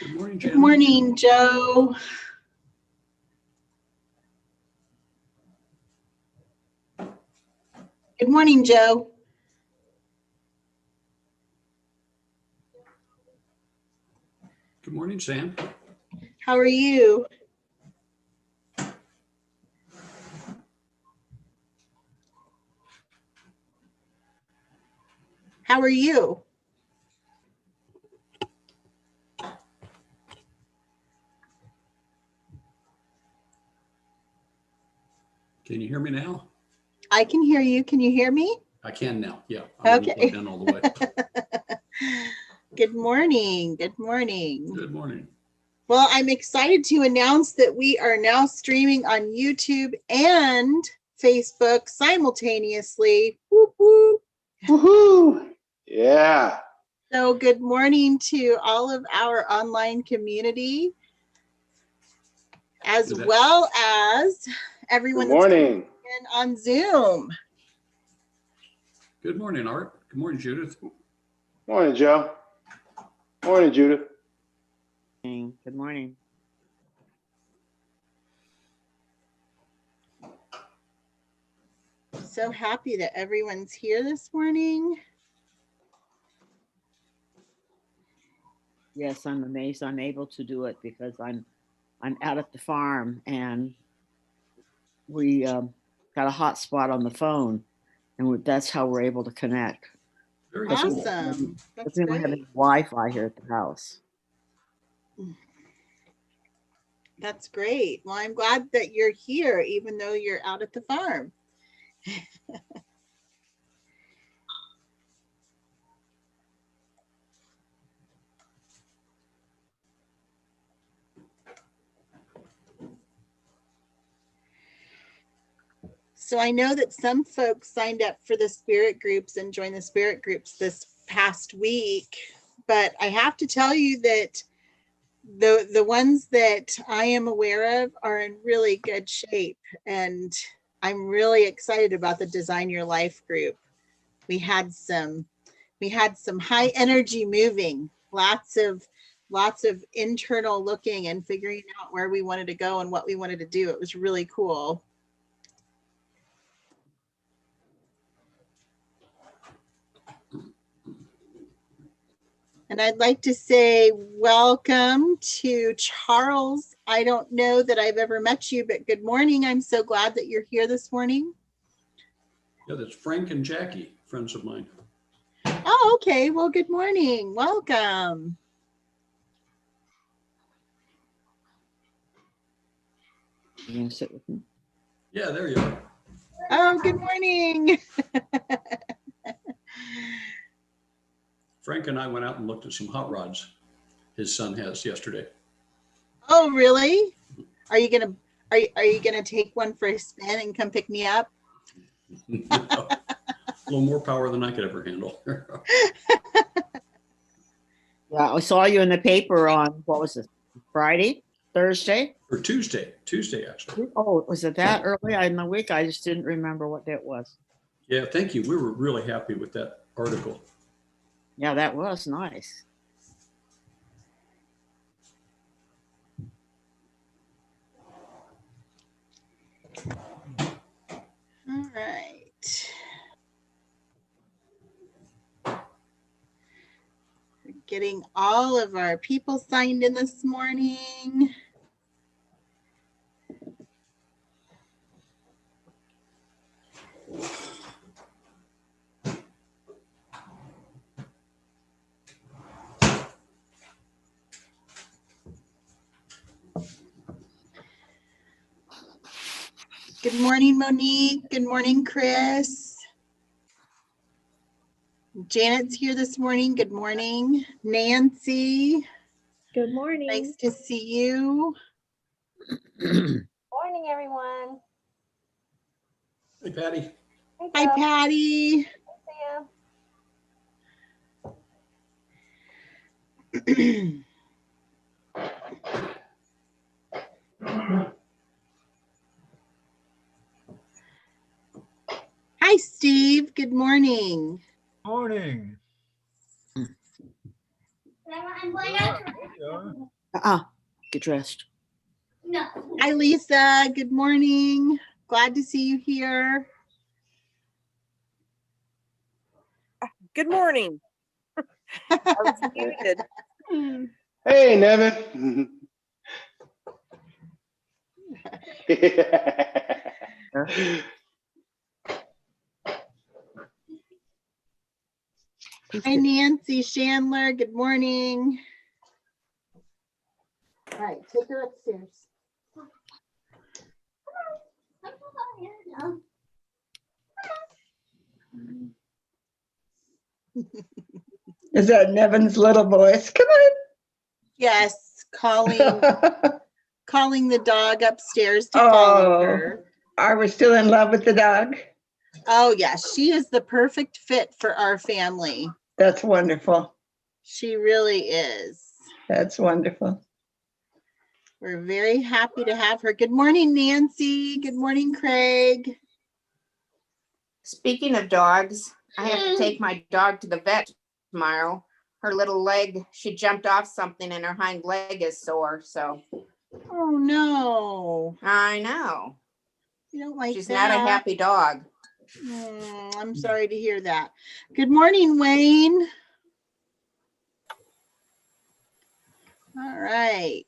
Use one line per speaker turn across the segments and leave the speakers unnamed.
Good morning,
Good
Jen.
morning, Joe. Good morning, Joe.
Good morning, Sam.
How are you? How are you?
Can you hear me now?
I can hear you. Can you hear me?
I can now. Yeah. I wasn't
Okay.
plugged in all the way.
Good morning. Good morning.
Good morning.
Well, I'm excited to announce that we are now streaming on YouTube and Facebook simultaneously. Whoop, whoop.
Woohoo! Yeah.
So good morning to all of our online community, as well as everyone
Good morning.
that's on Zoom.
Good morning, Art. Good morning, Judith.
Morning, Joe. Morning, Judith.
Good morning.
So happy that everyone's here this morning.
Yes, I'm amazed I'm able to do it because I'm out at the farm and we got a hotspot on the phone, and that's how we're able to connect.
Very
Awesome. That's
we don't have any Wi-Fi here at the house.
That's great. Well, I'm glad that you're here, even though you're out at the farm. So I know that some folks signed up for the spirit groups and joined the spirit groups this past week, but I have to tell you that the ones that I am aware of are in really good shape, and I'm really excited about the Design Your Life group. We had some high energy moving, lots of internal looking and figuring out where we wanted to go and what we wanted to do. It was really cool. And I'd like to say welcome to Charles. I don't know that I've ever met you, but good morning. I'm so glad that you're here this morning.
Yeah, that's Frank and Jackie, friends of mine.
Oh, okay. Well, good morning. Welcome.
You gonna sit with me?
Yeah, there you are.
Oh, good morning.
Frank and I went out and looked at some hot rods his son has yesterday.
Oh, really? Are you gonna take one for a spin and come pick me up?
No, a little more power than I could ever handle.
Yeah, I saw you in the paper on, what was it, Friday, Thursday?
Or Tuesday actually.
Oh, was it that early in the week? I just didn't remember what that was.
Yeah, thank you. We were really happy with that article.
Yeah, that was nice.
All right. We're getting all of our people signed in this morning. Good morning, Monique. Good morning, Chris. Janet's here this morning. Good morning. Nancy.
Good morning.
Nice to see you.
Morning, everyone.
Hey, Patty.
Hey,
Hi,
Joe.
Patty.
Hey,
Hi, Steve. Good morning.
Morning.
I'm going out.
Get dressed.
Hi, Lisa. Good morning. Glad to see you here.
Good morning. I was muted.
Hey, Nevin.
Hi, Nancy Chandler. Good morning. All right, take her upstairs.
Is that Nevin's little voice? Come
Yes, calling
on.
calling the dog upstairs to follow
Oh,
her.
are we still in love with the dog?
Oh, yes, she is the perfect fit for our family.
That's wonderful.
She really is.
That's wonderful.
We're very happy to have her. Good morning, Nancy. Good morning, Craig.
Speaking of dogs, I have to take my dog to the vet tomorrow. Her little leg, she jumped off something and her hind leg is sore. So
Oh, no.
I know.
You don't like
She's
that.
not a happy dog.
I'm sorry to hear that. Good morning, Wayne. All right.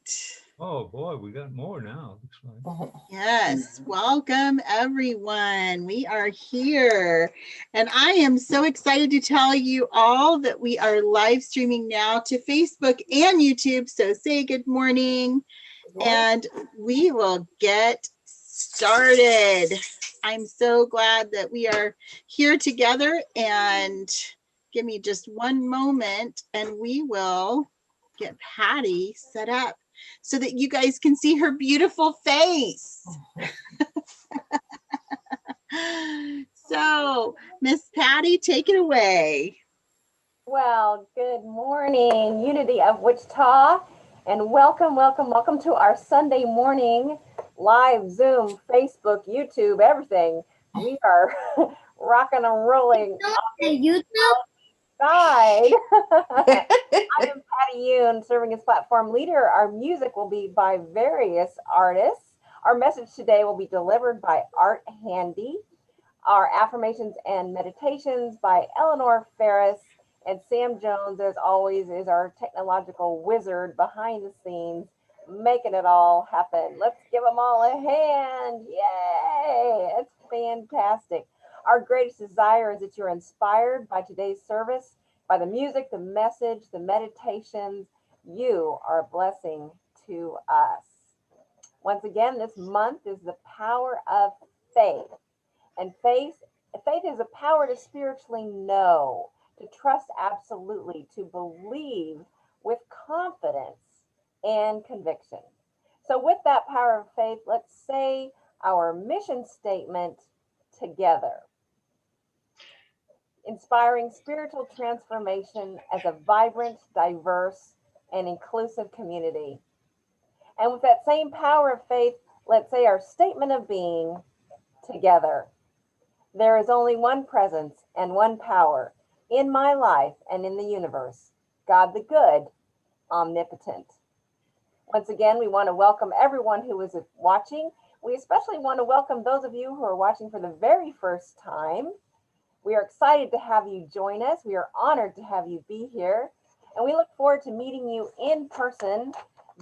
Oh boy, we got more now. Looks like.
Yes, welcome everyone. We are here and I am so excited to tell you all that we are live streaming now to Facebook and YouTube. So say good morning and we will get started. I'm so glad that we are here together, and give me just one moment and we will get Patty set up so that you guys can see her beautiful face. So, Miss Patty, take it away.
Well, good morning, Unity of Wichita, and welcome to our Sunday morning live Zoom, Facebook, YouTube, everything. We are rocking and rolling outside. I am Patty Yoon, serving as platform leader. Our music will be by various artists. Our message today will be delivered by Art Handy. Our affirmations and meditations by Eleanor Ferris, and Sam Jones, as always, is our technological wizard behind the scenes, making it all happen. Let's give them all a hand. Yay! It's fantastic. Our greatest desire is that you're inspired by today's service, by the music, the message, the meditations. You are a blessing to us. Once again, this month is the power of faith. And faith is a power to spiritually know, to trust absolutely, to believe with confidence and conviction. So with that power of faith, let's say our mission statement together. Inspiring spiritual transformation as a vibrant, diverse, and inclusive community. And with that same power of faith, let's say our statement of being together. There is only one presence and one power in my life and in the universe, God the good, omnipotent. Once again, we want to welcome everyone who is watching. We especially want to welcome those of you who are watching for the very first time. We are excited to have you join us. We are honored to have you be here. And we look forward to meeting you in person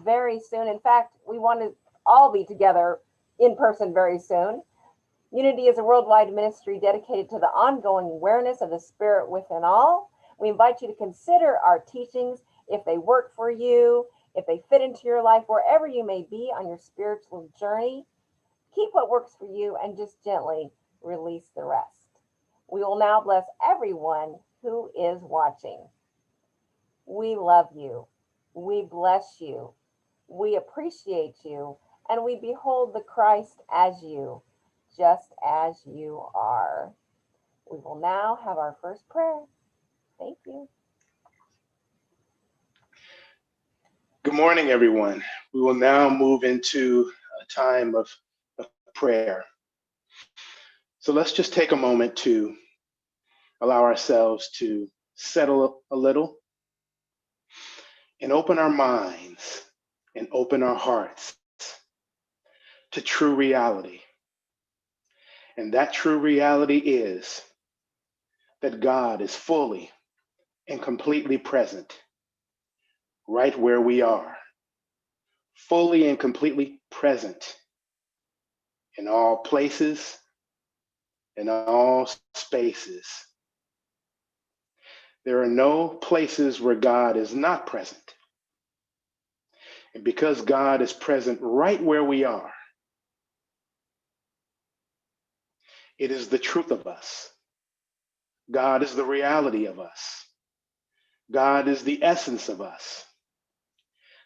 very soon. In fact, we want to all be together in person very soon. Unity is a worldwide ministry dedicated to the ongoing awareness of the spirit within all. We invite you to consider our teachings if they work for you, if they fit into your life, wherever you may be on your spiritual journey. Keep what works for you and just gently release the rest. We will now bless everyone who is watching. We love you. We bless you. We appreciate you. And we behold the Christ as you, just as you are. We will now have our first prayer. Thank you.
Good morning, everyone. We will now move into a time of prayer. So let's just take a moment to allow ourselves to settle a little and open our minds and open our hearts to true reality. And that true reality is that God is fully and completely present right where we are, fully and completely present in all places, in all spaces. There are no places where God is not present. And because God is present right where we are, it is the truth of us. God is the reality of us. God is the essence of us.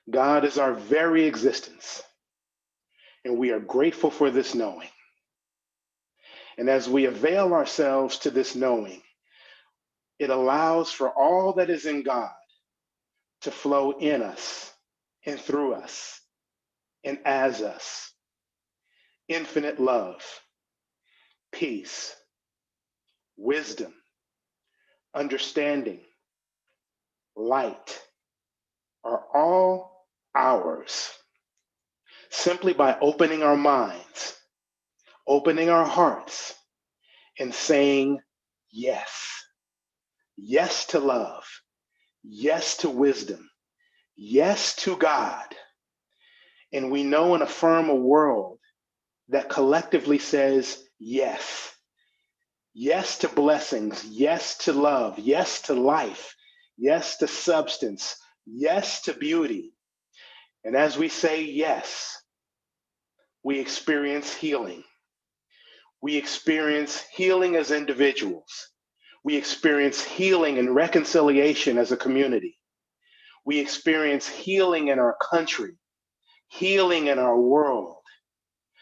God is our very existence. And we are grateful for this knowing. And as we avail ourselves to this knowing, it allows for all that is in God to flow in us and through us and as us. Infinite love, peace, wisdom, understanding, light are all ours simply by opening our minds, opening our hearts, and saying yes. Yes to love. Yes to wisdom. Yes to God. And we know and affirm a world that collectively says yes. Yes to blessings. Yes to love. Yes to life. Yes to substance. Yes to beauty. And as we say yes, we experience healing. We experience healing as individuals. We experience healing and reconciliation as a community. We experience healing in our country, healing in our world,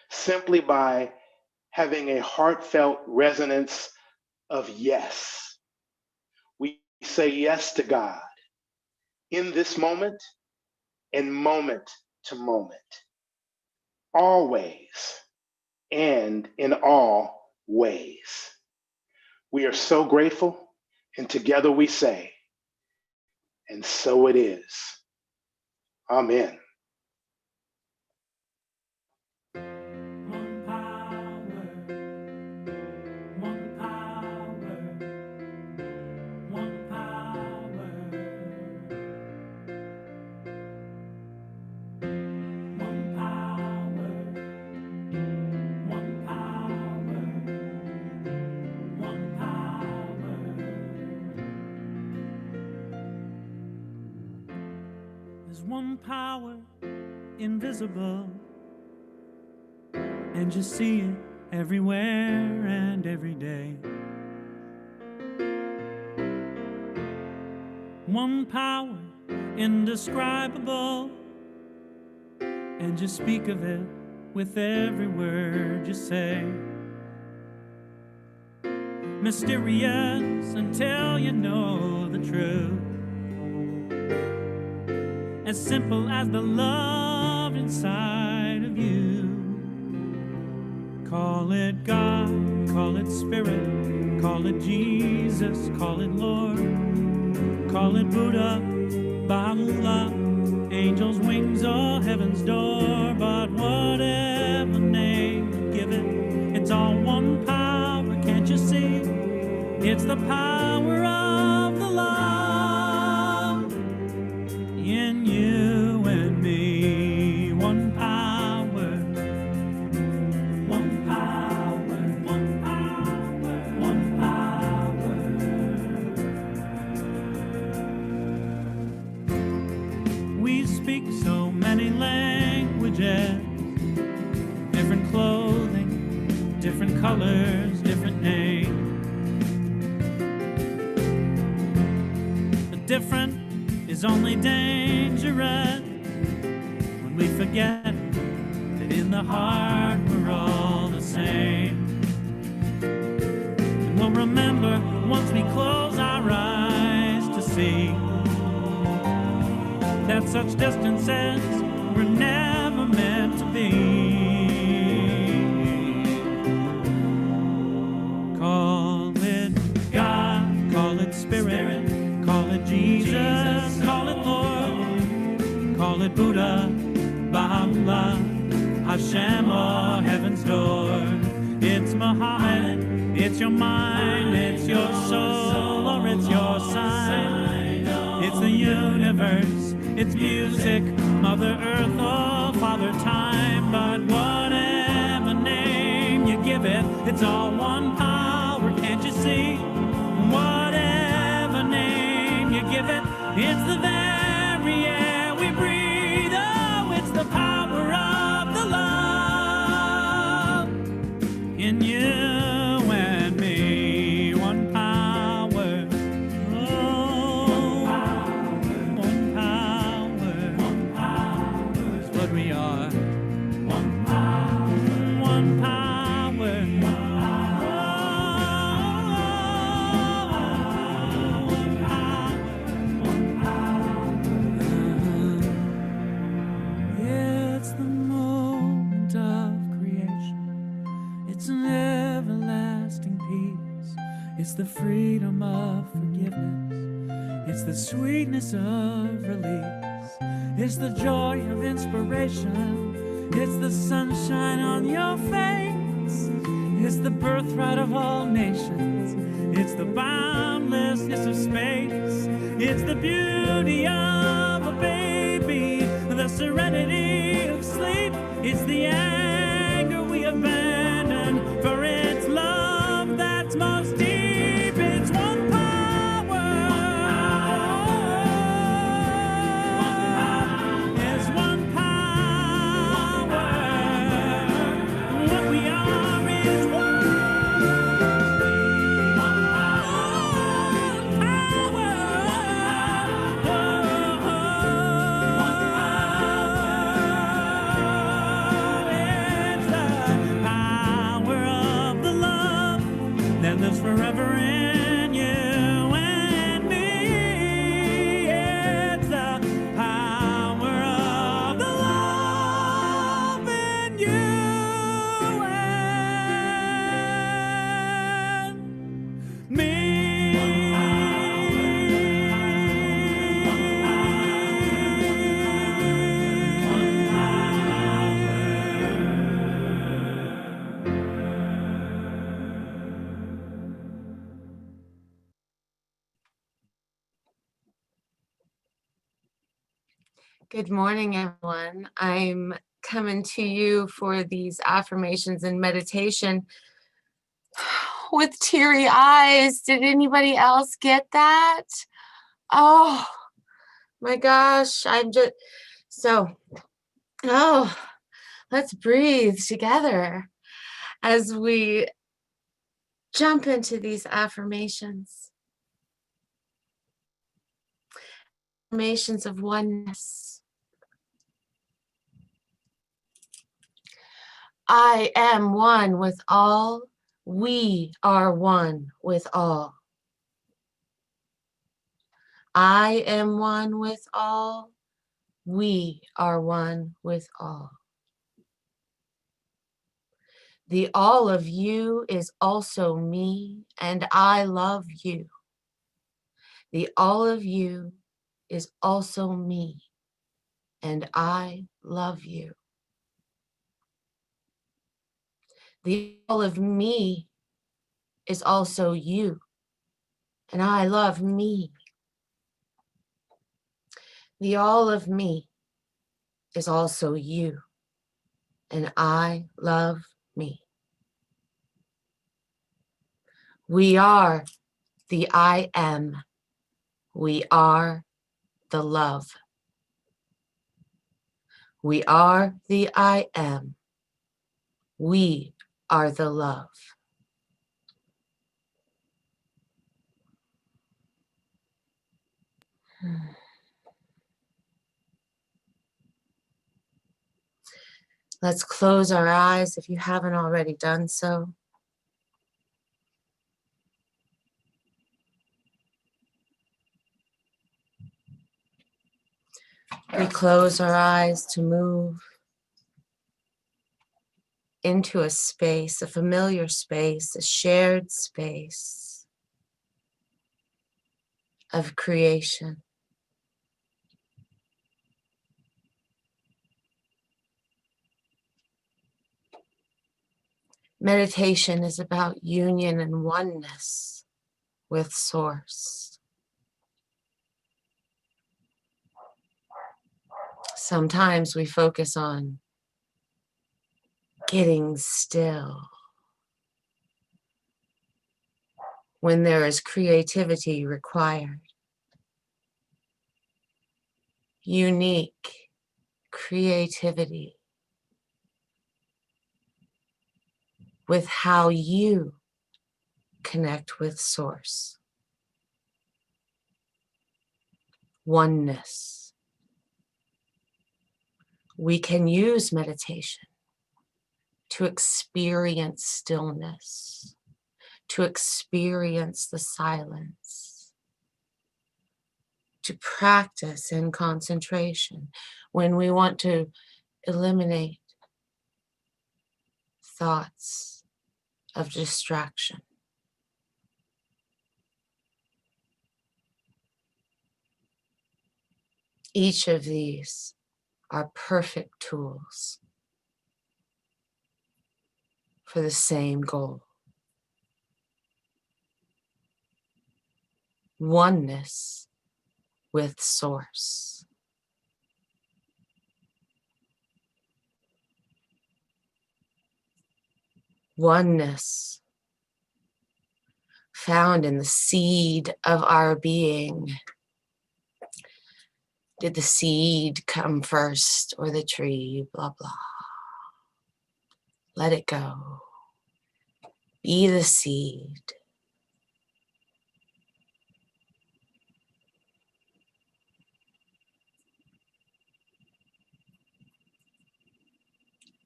simply by having a heartfelt resonance of yes. We say yes to God in this moment and moment to moment, always and in all ways. We are so grateful, and together we say, and so it is. Amen.
One power, one power, one power. One power, one power, one power. There's one power invisible, and you see it everywhere and every day. One power indescribable, and you speak of it with every word you say. Mysterious until you know the truth, as simple as the love inside of you. Call it God, call it Spirit, call it Jesus, call it Lord, call it Buddha, Baha'u'llah, angels' wings or heaven's door. But whatever name you give it, it's all one power, can't you see? It's the power of the love in you and me. One power, one power, one power, one power. We speak so many languages, different clothing, different colors, different names. The different is only dangerous when we forget that in the heart we're all the same. And we'll remember once we close our eyes to see that such distances were never meant to be. Call it God, call it Spirit, call it Jesus, call it Lord, call it Buddha, Ba'ula, Hashem or heaven's door. It's Muhammad, it's your mind, it's your soul, or it's your sign. It's the universe, it's music, Mother Earth or Father Time. But whatever name you give it, it's all one power, can't you see? Whatever name you give it, it's the very air we breathe. Oh, it's the power of the love in you and me. One power. Oh, one power is what we are. One power. One power. It's the moment of creation. It's an everlasting peace. It's the freedom of forgiveness. It's the sweetness of release. It's the joy of inspiration. It's the sunshine on your face. It's the birthright of all nations. It's the boundlessness of space. It's the beauty of a baby, the serenity of sleep. It's the anger we abandon, for it's love that's most deep. It's one power. It's one power. What we are is one lives forever in you and me. It's the power of the love in you and me.
Good morning, everyone. I'm coming to you for these affirmations and meditation with teary eyes. Did anybody else get that? Oh my gosh, I'm just let's breathe together as we jump into these affirmations. Affirmations of oneness. I am one with all. We are one with all. I am one with all. We are one with all. The all of you is also me, and I love you. The all of you is also me, and I love you. The all of me is also you, and I love me. The all of me is also you, and I love me. We are the I am. We are the love. We are the I am. We are the love. Let's close our eyes if you haven't already done so. We close our eyes to move into a space, a familiar space, a shared space of creation. Meditation is about union and oneness with Source. Sometimes we focus on getting still when there is creativity required. Unique creativity with how you connect with Source. Oneness. We can use meditation to experience stillness, to experience the silence, to practice in concentration when we want to eliminate thoughts of distraction. Each of these are perfect tools for the same goal. Oneness with Source. Oneness found in the seed of our being. Did the seed come first or the tree? Blah, blah. Let it go. Be the seed.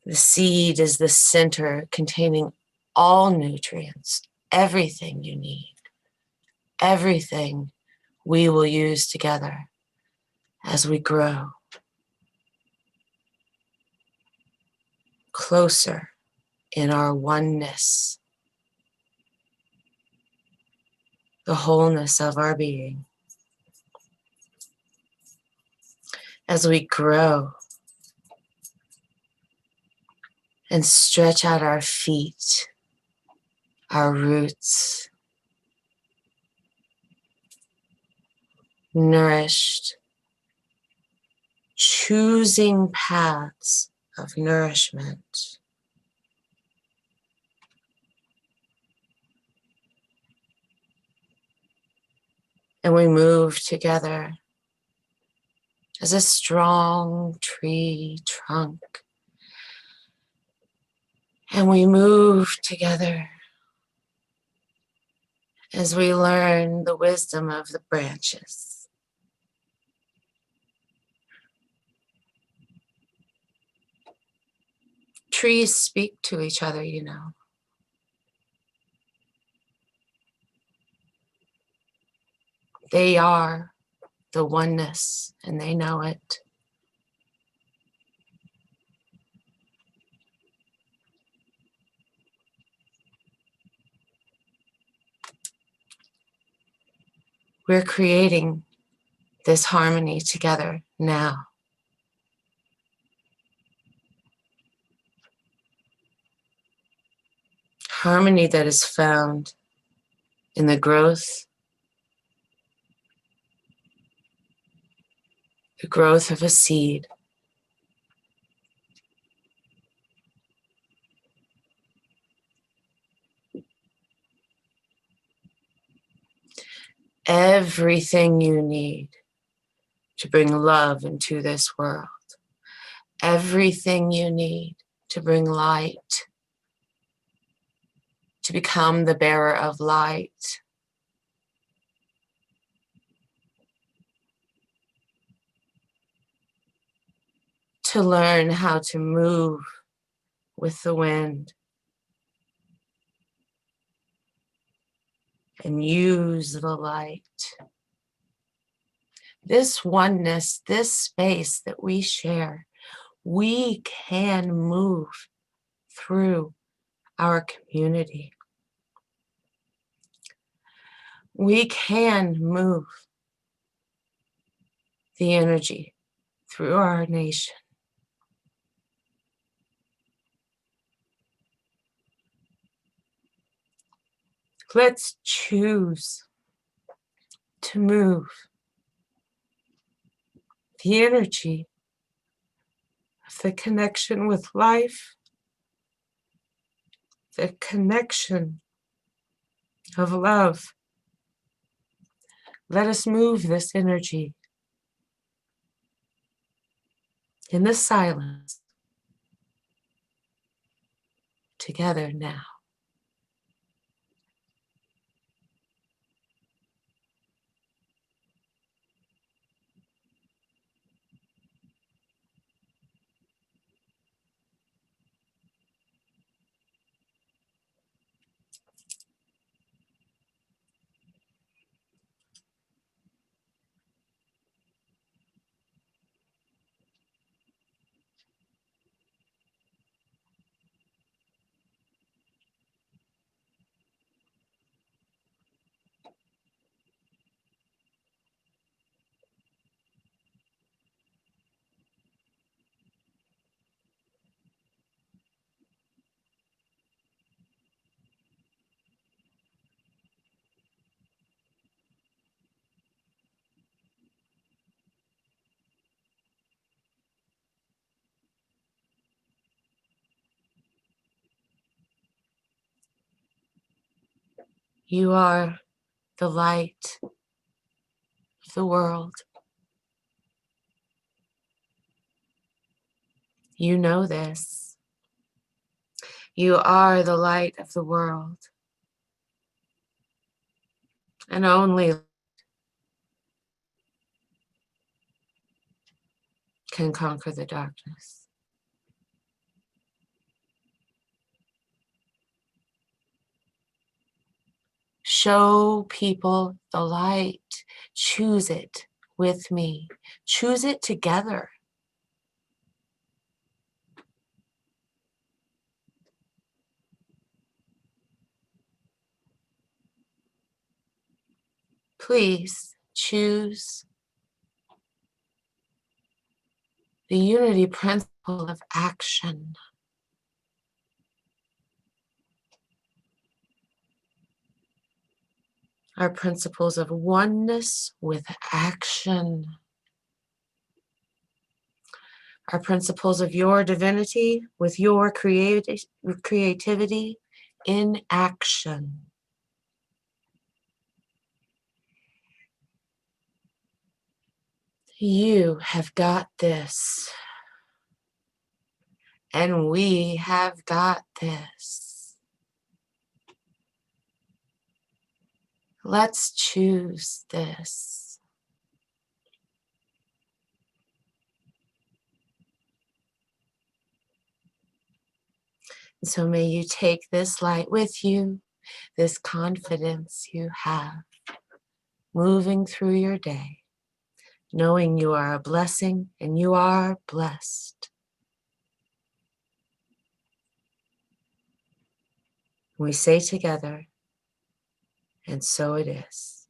The seed is the center containing all nutrients, everything you need, everything we will use together as we grow closer in our oneness, the wholeness of our being. As we grow and stretch out our feet, our roots, nourished, choosing paths of nourishment. And we move together as a strong tree trunk. And we move together as we learn the wisdom of the branches. Trees speak to each other, you know. They are the oneness, and they know it. We're creating this harmony together now. Harmony that is found in the growth of a seed. Everything you need to bring love into this world. Everything you need to bring light, to become the bearer of light. To learn how to move with the wind and use the light. This oneness, this space that we share, we can move through our community. We can move the energy through our nation. Let's choose to move the energy of the connection with life, the connection of love. Let us move this energy in the silence together now. You are the light of the world. You know this. You are the light of the world. And only can conquer the darkness. Show people the light. Choose it with me. Choose it together. Please choose the unity principle of action. Our principles of oneness with action. Our principles of your divinity with your creativity in action. You have got this. And we have got this. Let's choose this. So may you take this light with you, this confidence you have, moving through your day, knowing you are a blessing and you are blessed. We say together, and so it is.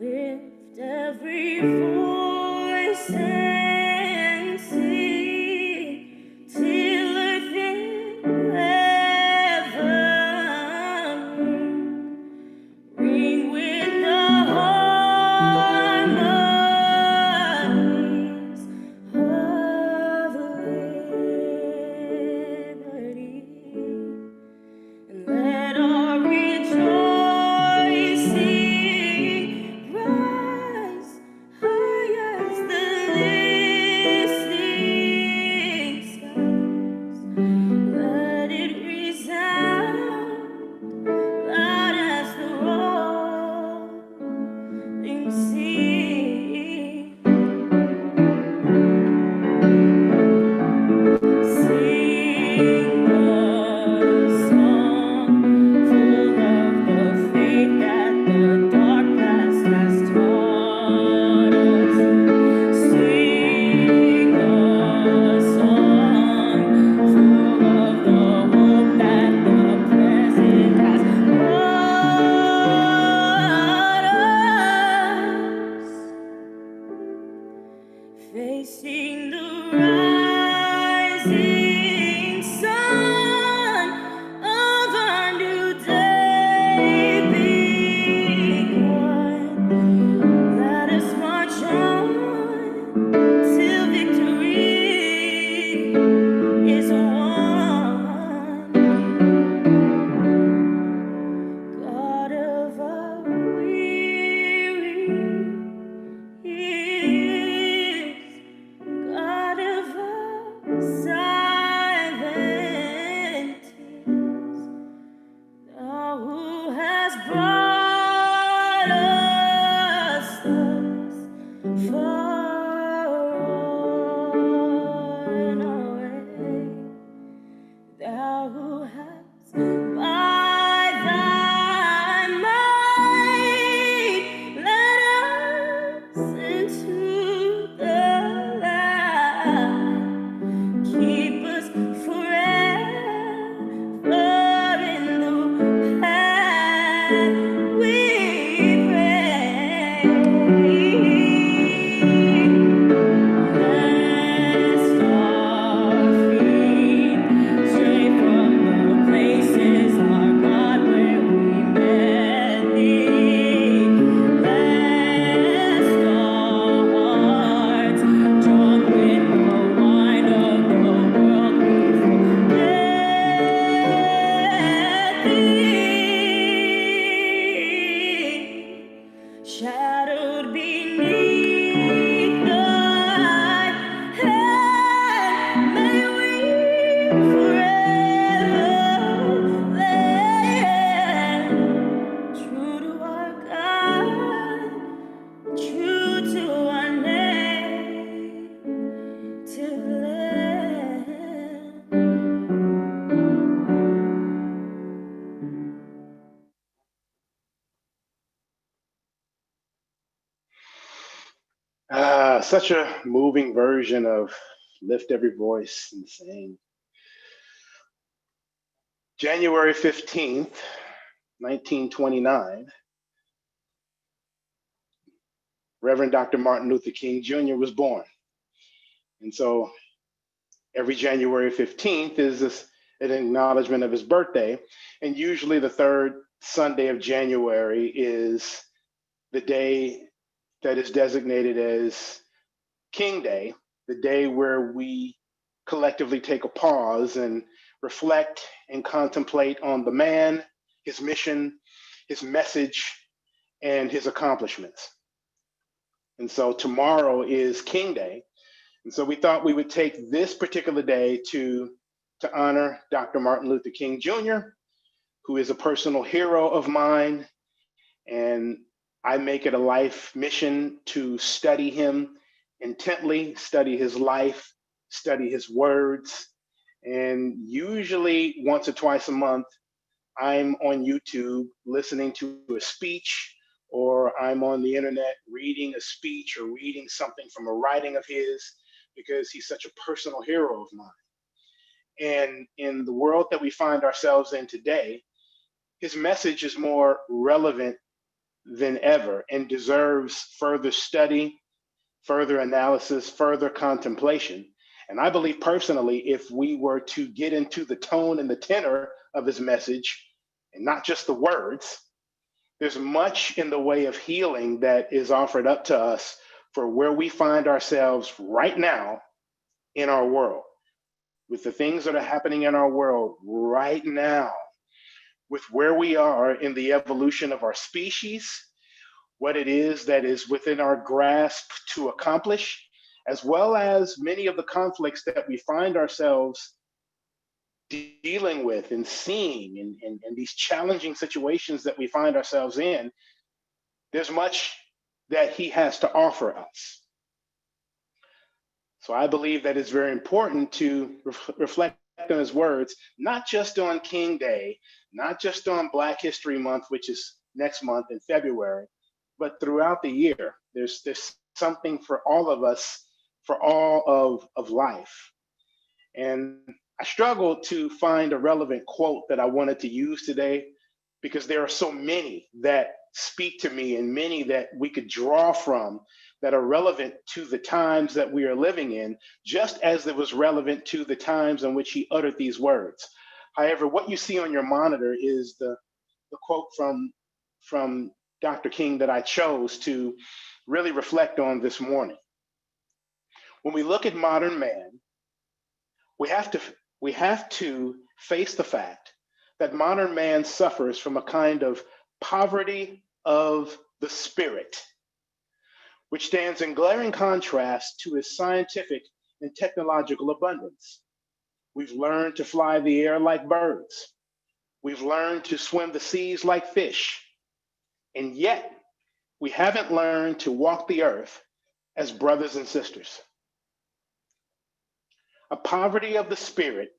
Lift every voice and sing till earth and heaven ring with the harmonies of liberty. And let our rejoicing rise high.
Such a moving version of Lift Every Voice and Sing. January 15th, 1929, Reverend Dr. Martin Luther King Jr. was born. And so every January 15th is an acknowledgement of his birthday. And usually the third Sunday of January is the day that is designated as King Day, the day where we collectively take a pause and reflect and contemplate on the man, his mission, his message, and his accomplishments. And so tomorrow is King Day. And so we thought we would take this particular day to honor Dr. Martin Luther King Jr., who is a personal hero of mine. And I make it a life mission to study him intently, study his life, study his words. And usually once or twice a month, I'm on YouTube listening to a speech, or I'm on the internet reading a speech or reading something from a writing of his, because he's such a personal hero of mine. And in the world that we find ourselves in today, his message is more relevant than ever and deserves further study, further analysis, further contemplation. And I believe personally, if we were to get into the tone and the tenor of his message, and not just the words, there's much in the way of healing that is offered up to us for where we find ourselves right now in our world, with the things that are happening in our world right now, with where we are in the evolution of our species, what it is that is within our grasp to accomplish, as well as many of the conflicts that we find ourselves dealing with and seeing, and these challenging situations that we find ourselves in. There's much that he has to offer us. So I believe that it's very important to reflect on his words, not just on King Day, not just on Black History Month, which is next month in February, but throughout the year. There's something for all of us, for all of life. And I struggled to find a relevant quote that I wanted to use today, because there are so many that speak to me and many that we could draw from that are relevant to the times that we are living in, just as it was relevant to the times in which he uttered these words. However, what you see on your monitor is the quote from Dr. King that I chose to really reflect on this morning. When we look at modern man, we have to face the fact that modern man suffers from a kind of poverty of the spirit, which stands in glaring contrast to his scientific and technological abundance. We've learned to fly the air like birds. We've learned to swim the seas like fish. And yet, we haven't learned to walk the earth as brothers and sisters. A poverty of the spirit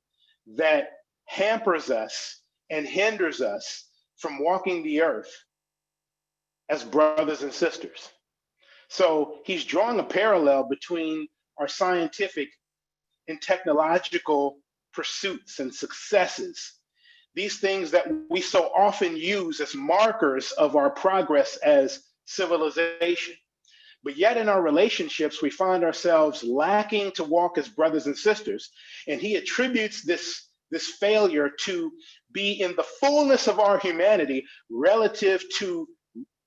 that hampers us and hinders us from walking the earth as brothers and sisters. So he's drawing a parallel between our scientific and technological pursuits and successes, these things that we so often use as markers of our progress as civilization. But yet in our relationships, we find ourselves lacking to walk as brothers and sisters. And he attributes this failure to be in the fullness of our humanity relative to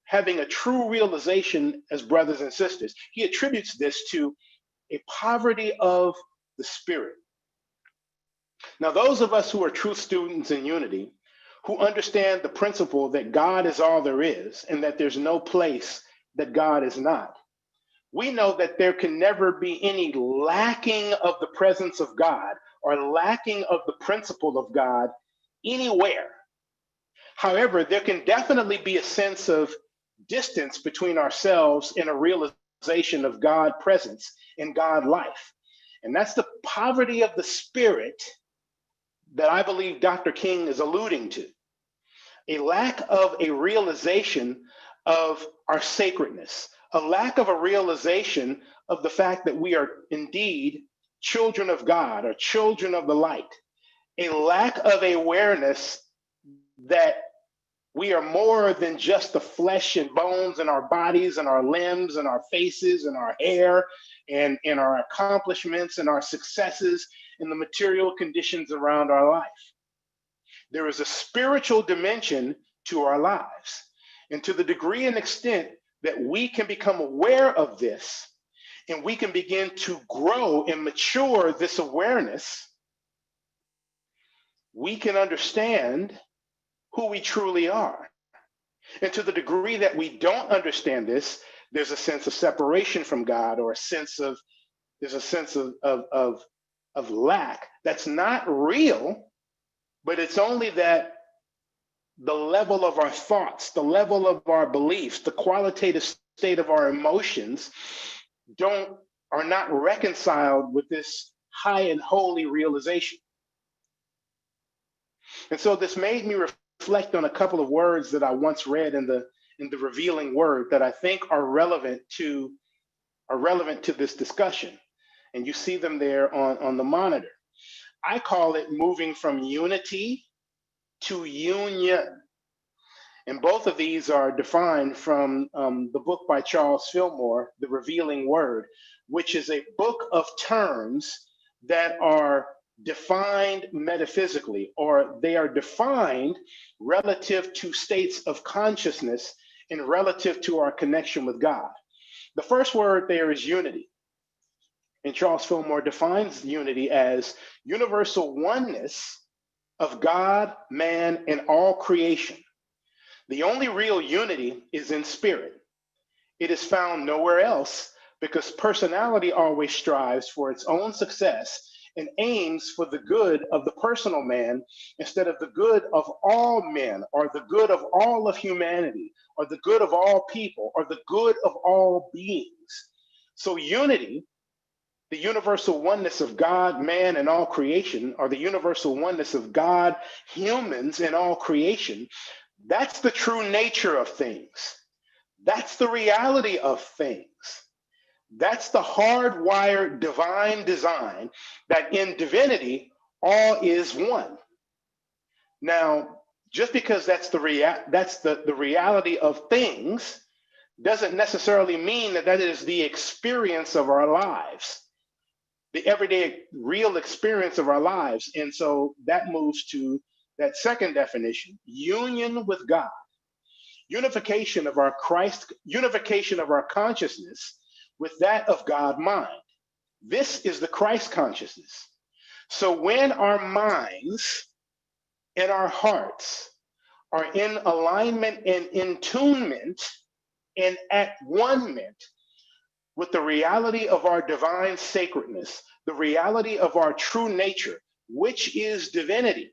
having a true realization as brothers and sisters. He attributes this to a poverty of the spirit. Now, those of us who are true students in unity, who understand the principle that God is all there is and that there's no place that God is not, we know that there can never be any lacking of the presence of God or lacking of the principle of God anywhere. However, there can definitely be a sense of distance between ourselves and a realization of God presence and God life. And that's the poverty of the spirit that I believe Dr. King is alluding to. A lack of a realization of our sacredness, a lack of a realization of the fact that we are indeed children of God or children of the light, a lack of awareness that we are more than just the flesh and bones in our bodies and our limbs and our faces and our hair and our accomplishments and our successes and the material conditions around our life. There is a spiritual dimension to our lives. And to the degree and extent that we can become aware of this and we can begin to grow and mature this awareness, we can understand who we truly are. And to the degree that we don't understand this, there's a sense of separation from God, or there's a sense of lack that's not real, but it's only that the level of our thoughts, the level of our beliefs, the qualitative state of our emotions are not reconciled with this high and holy realization. And so this made me reflect on a couple of words that I once read in the revealing word that I think are relevant to this discussion. And you see them there on the monitor. I call it moving from unity to union. And both of these are defined from the book by Charles Fillmore, The Revealing Word, which is a book of terms that are defined metaphysically, or they are defined relative to states of consciousness and relative to our connection with God. The first word there is unity. And Charles Fillmore defines unity as universal oneness of God, man, and all creation. The only real unity is in spirit. It is found nowhere else because personality always strives for its own success and aims for the good of the personal man instead of the good of all men, or the good of all of humanity, or the good of all people, or the good of all beings. So unity, the universal oneness of God, man, and all creation, or the universal oneness of God, humans, and all creation, that's the true nature of things. That's the reality of things. That's the hardwired divine design that in divinity, all is one. Now, just because that's the reality of things doesn't necessarily mean that is the experience of our lives, the everyday real experience of our lives. And so that moves to that second definition, union with God, unification of our consciousness with that of God mind. This is the Christ consciousness. So when our minds and our hearts are in alignment and in tunement and at one-ment with the reality of our divine sacredness, the reality of our true nature, which is divinity.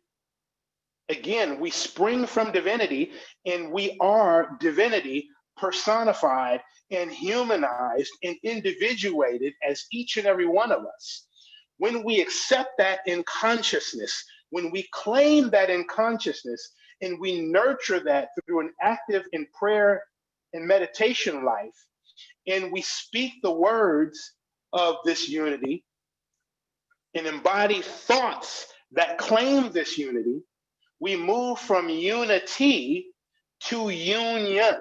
Again, we spring from divinity, and we are divinity personified and humanized and individuated as each and every one of us. When we accept that in consciousness, when we claim that in consciousness, and we nurture that through an active in prayer and meditation life, and we speak the words of this unity and embody thoughts that claim this unity, we move from unity to union.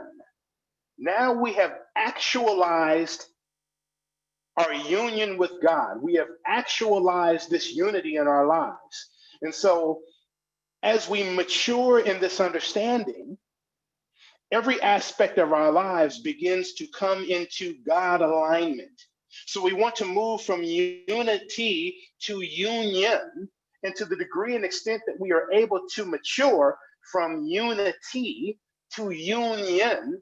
Now we have actualized our union with God. We have actualized this unity in our lives. And so as we mature in this understanding, every aspect of our lives begins to come into God alignment. So we want to move from unity to union. And to the degree and extent that we are able to mature from unity to union,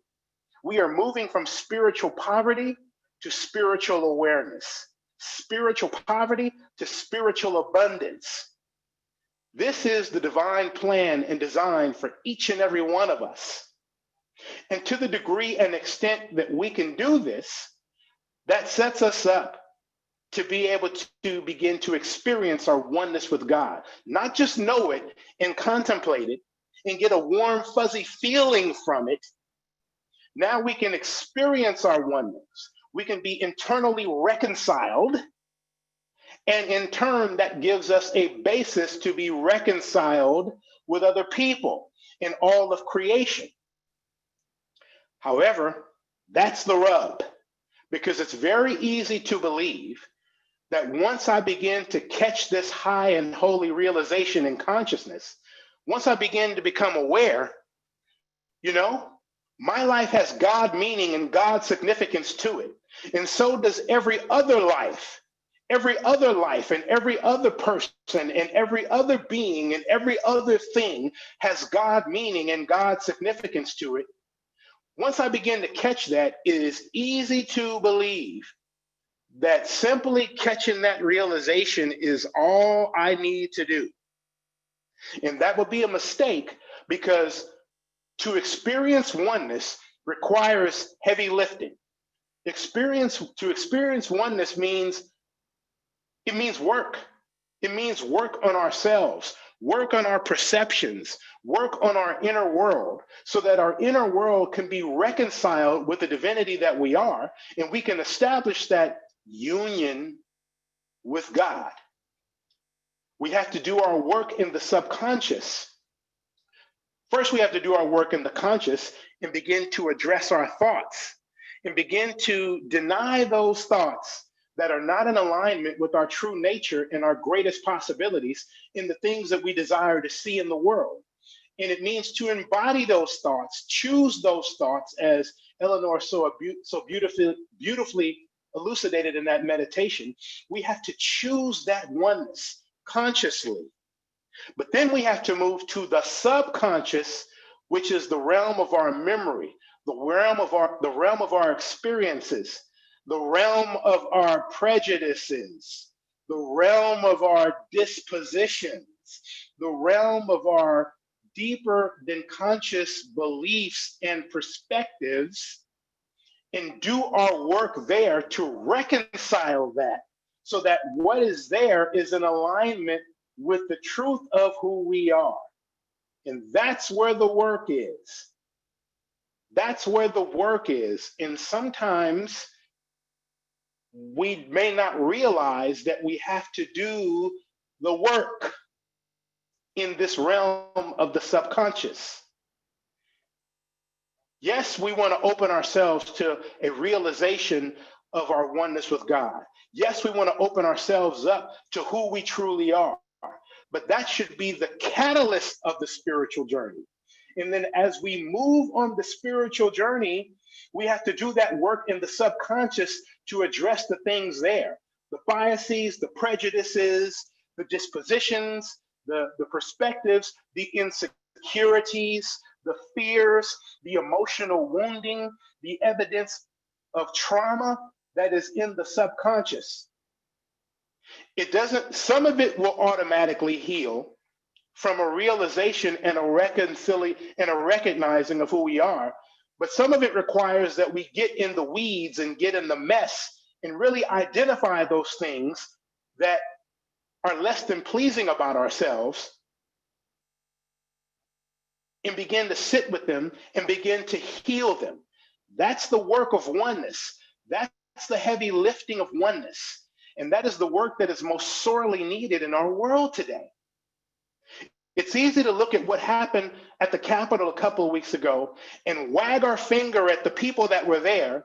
we are moving from spiritual poverty to spiritual awareness, spiritual poverty to spiritual abundance. This is the divine plan and design for each and every one of us. And to the degree and extent that we can do this, that sets us up to be able to begin to experience our oneness with God, not just know it and contemplate it and get a warm, fuzzy feeling from it. Now we can experience our oneness. We can be internally reconciled. And in turn, that gives us a basis to be reconciled with other people in all of creation. However, that's the rub, because it's very easy to believe that once I begin to catch this high and holy realization in consciousness, once I begin to become aware, my life has God meaning and God significance to it. And so does every other life and every other person and every other being and every other thing has God meaning and God significance to it. Once I begin to catch that, it is easy to believe that simply catching that realization is all I need to do. And that would be a mistake, because to experience oneness requires heavy lifting. To experience oneness means work. It means work on ourselves, work on our perceptions, work on our inner world, so that our inner world can be reconciled with the divinity that we are, and we can establish that union with God. We have to do our work in the subconscious. First, we have to do our work in the conscious and begin to address our thoughts and begin to deny those thoughts that are not in alignment with our true nature and our greatest possibilities in the things that we desire to see in the world. And it means to embody those thoughts, choose those thoughts, as Eleanor so beautifully elucidated in that meditation. We have to choose that oneness consciously. But then we have to move to the subconscious, which is the realm of our memory, the realm of our experiences, the realm of our prejudices, the realm of our dispositions, the realm of our deeper than conscious beliefs and perspectives, and do our work there to reconcile that, so that what is there is in alignment with the truth of who we are. And that's where the work is. That's where the work is. And sometimes we may not realize that we have to do the work in this realm of the subconscious. Yes, we want to open ourselves to a realization of our oneness with God. Yes, we want to open ourselves up to who we truly are. But that should be the catalyst of the spiritual journey. And then as we move on the spiritual journey, we have to do that work in the subconscious to address the things there, the biases, the prejudices, the dispositions, the perspectives, the insecurities, the fears, the emotional wounding, the evidence of trauma that is in the subconscious. Some of it will automatically heal from a realization and a recognizing of who we are. But some of it requires that we get in the weeds and get in the mess and really identify those things that are less than pleasing about ourselves, and begin to sit with them and begin to heal them. That's the work of oneness. That's the heavy lifting of oneness. And that is the work that is most sorely needed in our world today. It's easy to look at what happened at the Capitol a couple of weeks ago and wag our finger at the people that were there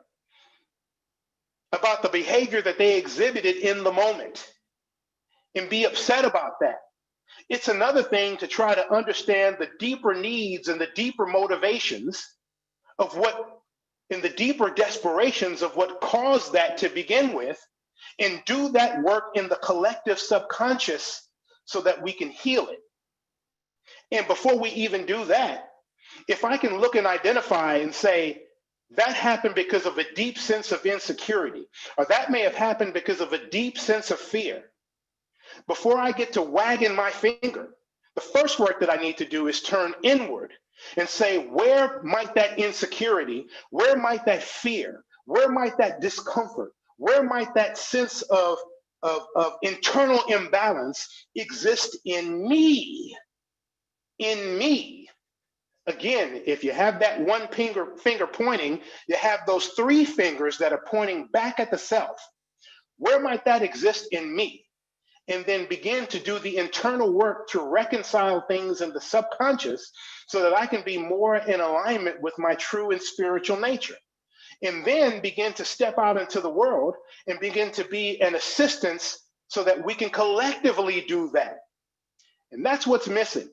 about the behavior that they exhibited in the moment and be upset about that. It's another thing to try to understand the deeper needs and the deeper motivations of what, and the deeper desperations of what caused that to begin with, and do that work in the collective subconscious so that we can heal it. And before we even do that, if I can look and identify and say, that happened because of a deep sense of insecurity, or that may have happened because of a deep sense of fear, before I get to wagging my finger, the first work that I need to do is turn inward and say, where might that insecurity, where might that fear, where might that discomfort, where might that sense of internal imbalance exist in me? In me. Again, if you have that one finger pointing, you have those three fingers that are pointing back at the self. Where might that exist in me? And then begin to do the internal work to reconcile things in the subconscious so that I can be more in alignment with my true and spiritual nature. And then begin to step out into the world and begin to be an assistance so that we can collectively do that. And that's what's missing.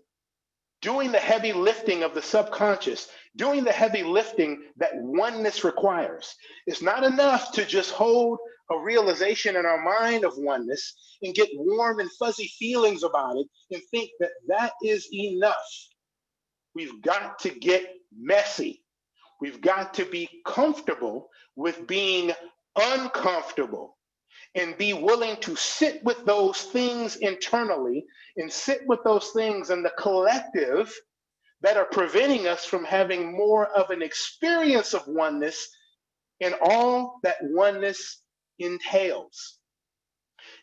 Doing the heavy lifting of the subconscious, doing the heavy lifting that oneness requires. It's not enough to just hold a realization in our mind of oneness and get warm and fuzzy feelings about it and think that that is enough. We've got to get messy. We've got to be comfortable with being uncomfortable and be willing to sit with those things internally and sit with those things in the collective that are preventing us from having more of an experience of oneness and all that oneness entails.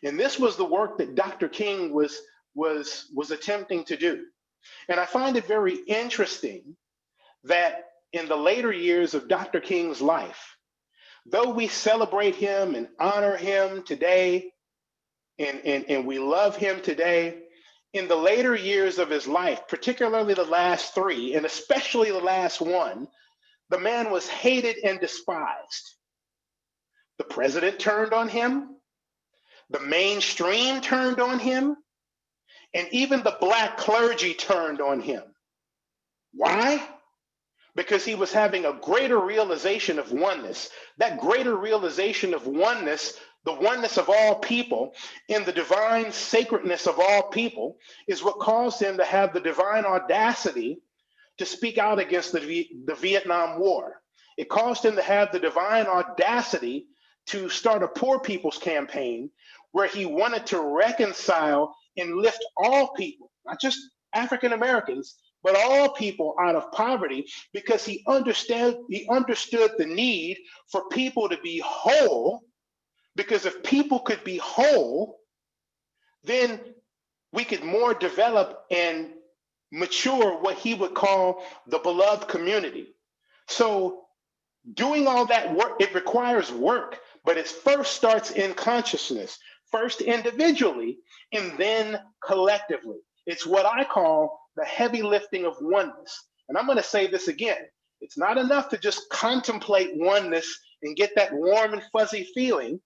And this was the work that Dr. King was attempting to do. And I find it very interesting that in the later years of Dr. King's life, though we celebrate him and honor him today, and we love him today, in the later years of his life, particularly the last three, and especially the last one, the man was hated and despised. The president turned on him, the mainstream turned on him, and even the Black clergy turned on him. Why? Because he was having a greater realization of oneness. That greater realization of oneness, the oneness of all people, and the divine sacredness of all people, is what caused him to have the divine audacity to speak out against the Vietnam War. It caused him to have the divine audacity to start a poor people's campaign where he wanted to reconcile and lift all people, not just African Americans, but all people out of poverty, because he understood the need for people to be whole. Because if people could be whole, then we could more develop and mature what he would call the beloved community. So doing all that work, it requires work, but it first starts in consciousness, first individually, and then collectively. It's what I call the heavy lifting of oneness. And I'm going to say this again. It's not enough to just contemplate oneness and get that warm and fuzzy feeling.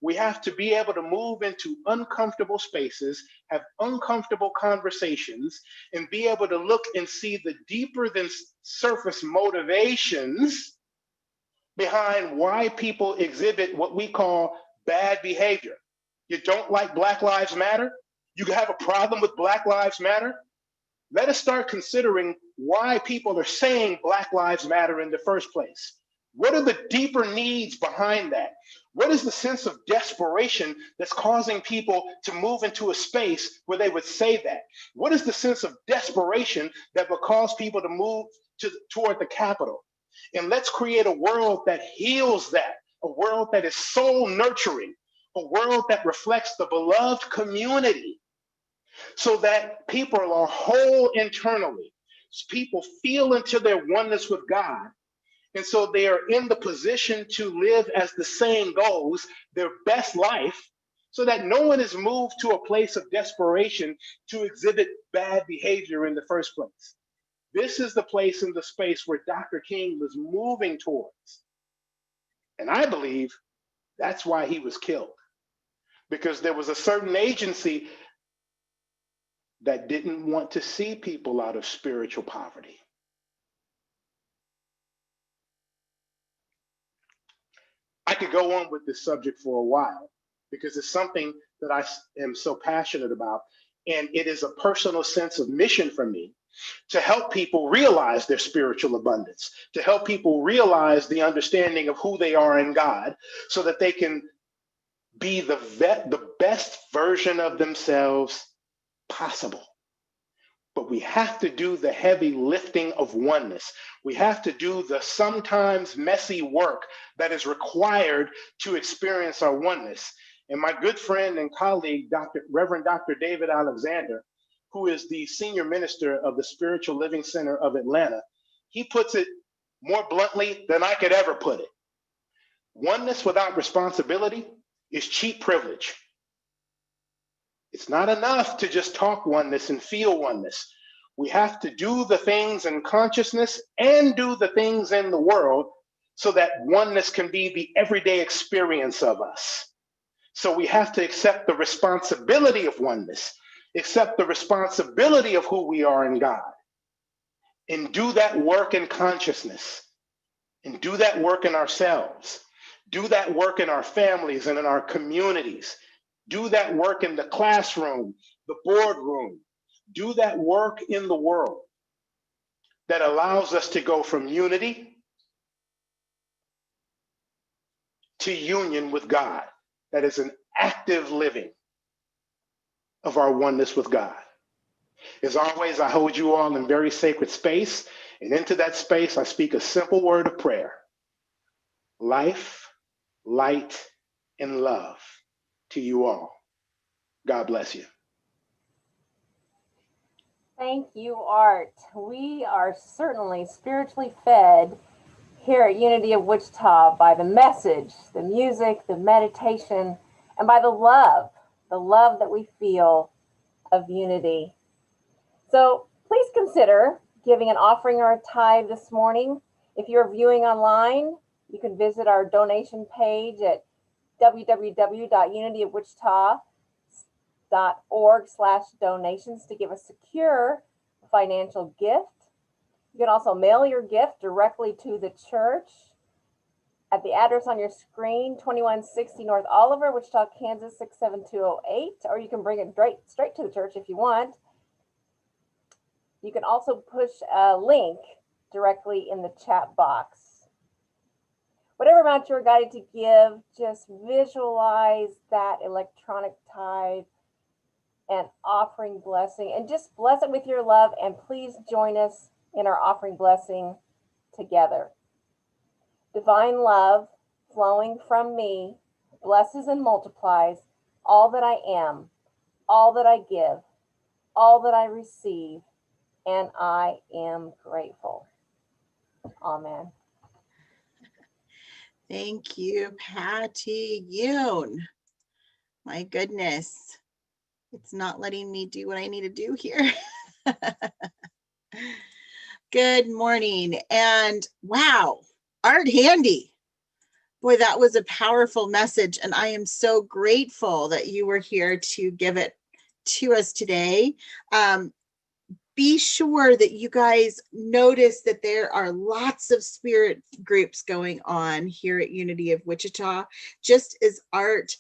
We have to be able to move into uncomfortable spaces, have uncomfortable conversations, and be able to look and see the deeper than surface motivations behind why people exhibit what we call bad behavior. You don't like Black Lives Matter? You have a problem with Black Lives Matter? Let us start considering why people are saying Black Lives Matter in the first place. What are the deeper needs behind that? What is the sense of desperation that's causing people to move into a space where they would say that? What is the sense of desperation that would cause people to move toward the Capitol? And let's create a world that heals that, a world that is soul nurturing, a world that reflects the beloved community, so that people are whole internally. People feel into their oneness with God. And so they are in the position to live, as the saying goes, their best life, so that no one is moved to a place of desperation to exhibit bad behavior in the first place. This is the place and the space where Dr. King was moving towards. And I believe that's why he was killed, because there was a certain agency that didn't want to see people out of spiritual poverty. I could go on with this subject for a while because it's something that I am so passionate about, and it is a personal sense of mission for me to help people realize their spiritual abundance, to help people realize the understanding of who they are in God, so that they can be the best version of themselves possible. But we have to do the heavy lifting of oneness. We have to do the sometimes messy work that is required to experience our oneness. And my good friend and colleague, Reverend Dr. David Alexander, who is the senior minister of the Spiritual Living Center of Atlanta, he puts it more bluntly than I could ever put it. Oneness without responsibility is cheap privilege. It's not enough to just talk oneness and feel oneness. We have to do the things in consciousness and do the things in the world so that oneness can be the everyday experience of us. So we have to accept the responsibility of oneness, accept the responsibility of who we are in God, and do that work in consciousness, and do that work in ourselves, do that work in our families and in our communities, do that work in the classroom, the boardroom, do that work in the world that allows us to go from unity to union with God. That is an active living of our oneness with God. As always, I hold you all in very sacred space, and into that space, I speak a simple word of prayer: life, light, and love to you all. God bless you.
Thank you, Art. We are certainly spiritually fed here at Unity of Wichita by the message, the music, the meditation, and by the love that we feel of unity. So please consider giving an offering or a tithe this morning. If you're viewing online, you can visit our donation page at www.unityofwichita.org/donations to give a secure financial gift. You can also mail your gift directly to the church at the address on your screen, 2160 North Oliver, Wichita, Kansas 67208, or you can bring it straight to the church if you want. You can also push a link directly in the chat box. Whatever amount you're guided to give, just visualize that electronic tithe and offering blessing, and just bless it with your love, and please join us in our offering blessing together. Divine love flowing from me blesses and multiplies all that I am, all that I give, all that I receive, and I am grateful. Amen.
Thank you, Patty Yoon. My goodness, it's not letting me do what I need to do here. Good morning. And wow, Art Handy. Boy, that was a powerful message. And I am so grateful that you were here to give it to us today. Be sure that you guys notice that there are lots of spirit groups going on here at Unity of Wichita, just as Art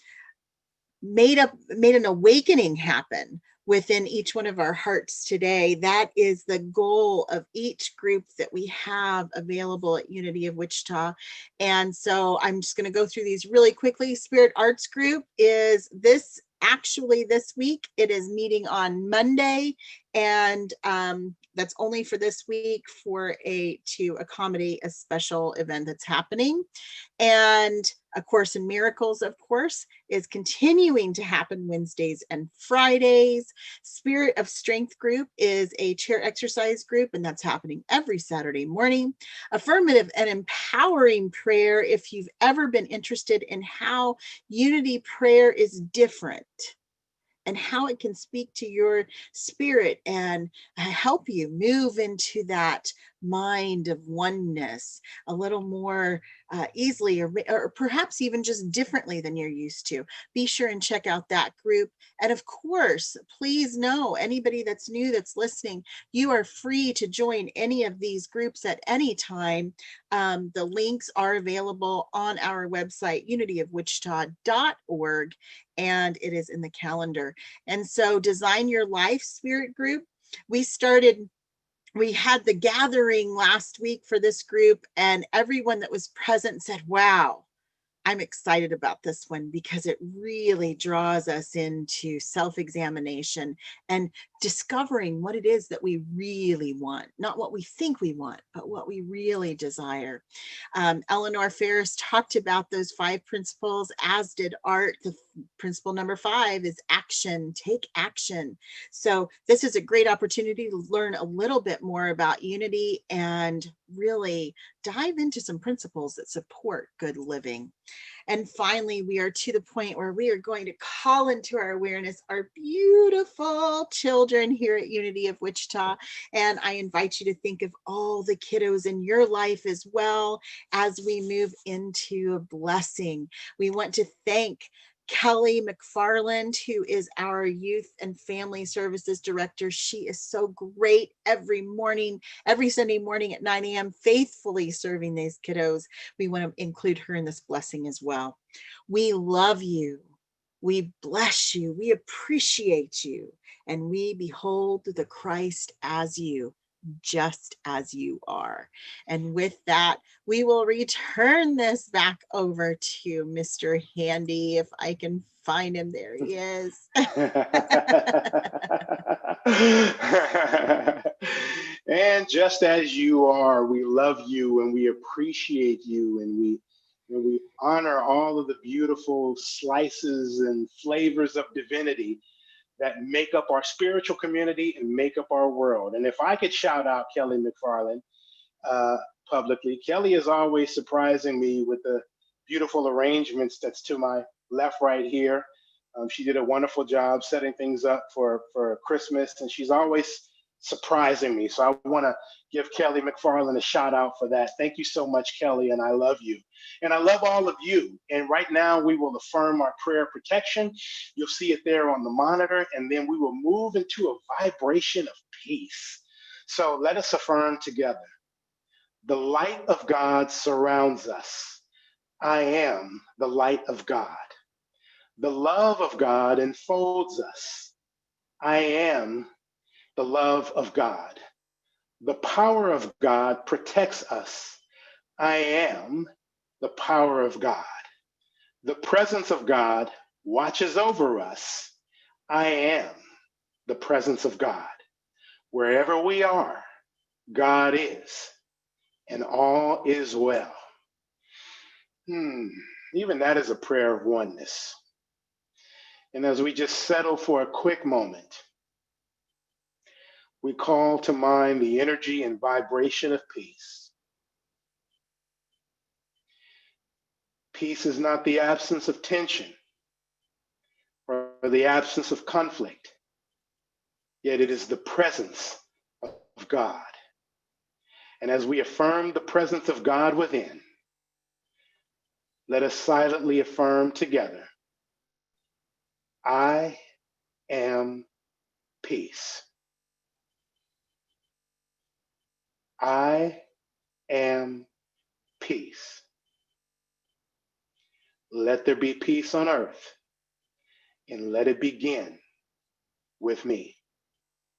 made an awakening happen within each one of our hearts today. That is the goal of each group that we have available at Unity of Wichita. And so I'm just going to go through these really quickly. Spirit Arts Group is this week. It is meeting on Monday, and that's only for this week to accommodate a special event that's happening. And A Course in Miracles, of course, is continuing to happen Wednesdays and Fridays. Spirit of Strength Group is a chair exercise group, and that's happening every Saturday morning. Affirmative and Empowering Prayer, if you've ever been interested in how unity prayer is different and how it can speak to your spirit and help you move into that mind of oneness a little more easily, or perhaps even just differently than you're used to. Be sure and check out that group. And of course, please know, anybody that's new that's listening, you are free to join any of these groups at any time. The links are available on our website, unityofwichita.org, and it is in the calendar. And so Design Your Life Spirit Group, we had the gathering last week for this group, and everyone that was present said, wow, I'm excited about this one because it really draws us into self-examination and discovering what it is that we really want, not what we think we want, but what we really desire. Eleanor Ferris talked about those 5 principles, as did Art, principle number 5 is action. Take action. So this is a great opportunity to learn a little bit more about unity and really dive into some principles that support good living. And finally, we are to the point where we are going to call into our awareness our beautiful children here at Unity of Wichita. And I invite you to think of all the kiddos in your life as well as we move into a blessing. We want to thank Kelly McFarland, who is our Youth and Family Services Director. She is so great every morning, every Sunday morning at 9 a.m., faithfully serving these kiddos. We want to include her in this blessing as well. We love you. We bless you. We appreciate you. And we behold the Christ as you, just as you are. And with that, we will return this back over to Mr. Handy. If I can find him, there he is.
And just as you are, we love you and we appreciate you, and we honor all of the beautiful slices and flavors of divinity that make up our spiritual community and make up our world. And if I could shout out Kelly McFarland publicly, Kelly is always surprising me with the beautiful arrangements that's to my left right here. She did a wonderful job setting things up for Christmas, and she's always surprising me. So I want to give Kelly McFarland a shout out for that. Thank you so much, Kelly, and I love you. And I love all of you. And right now we will affirm our prayer protection. You'll see it there on the monitor, and then we will move into a vibration of peace. So let us affirm together. The light of God surrounds us. I am the light of God. The love of God enfolds us. I am the love of God. The power of God protects us. I am the power of God. The presence of God watches over us. I am the presence of God. Wherever we are, God is, and all is well. Even that is a prayer of oneness. And as we just settle for a quick moment, we call to mind the energy and vibration of peace. Peace is not the absence of tension or the absence of conflict, yet it is the presence of God. And as we affirm the presence of God within, let us silently affirm together, I am peace. I am peace. Let there be peace on earth, and let it begin with me.